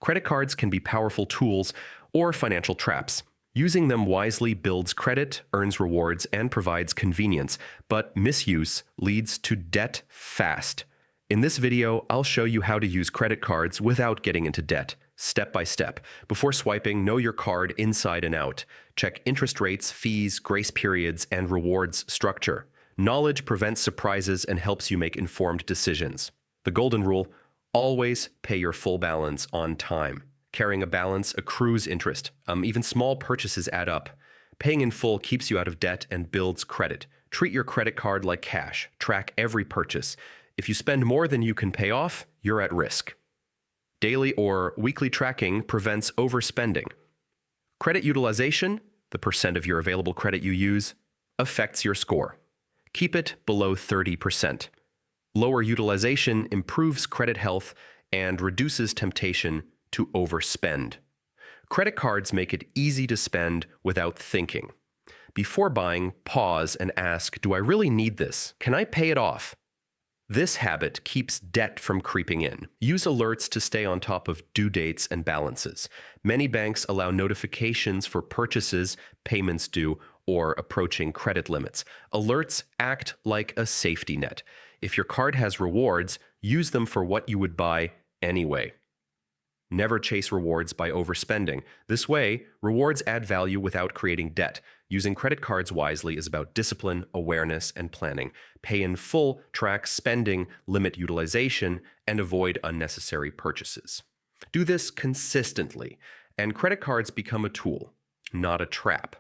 Credit cards can be powerful tools or financial traps. Using them wisely builds credit, earns rewards, and provides convenience, but misuse leads to debt fast. In this video, I'll show you how to use credit cards without getting into debt, step by step. Before swiping, know your card inside and out. Check interest rates, fees, grace periods, and rewards structure. Knowledge prevents surprises and helps you make informed decisions. The golden rule: always pay your full balance on time. Carrying a balance accrues interest. Even small purchases add up. Paying in full keeps you out of debt and builds credit. Treat your credit card like cash. Track every purchase. If you spend more than you can pay off, you're at risk. Daily or weekly tracking prevents overspending. Credit utilization, the percent of your available credit you use, affects your score. Keep it below 30%. Lower utilization improves credit health and reduces temptation to overspend. Credit cards make it easy to spend without thinking. Before buying, pause and ask, do I really need this? Can I pay it off? This habit keeps debt from creeping in. Use alerts to stay on top of due dates and balances. Many banks allow notifications for purchases, payments due, or approaching credit limits. Alerts act like a safety net. If your card has rewards, use them for what you would buy anyway. Never chase rewards by overspending. This way, rewards add value without creating debt. Using credit cards wisely is about discipline, awareness, and planning. Pay in full, track spending, limit utilization, and avoid unnecessary purchases. Do this consistently, and credit cards become a tool, not a trap.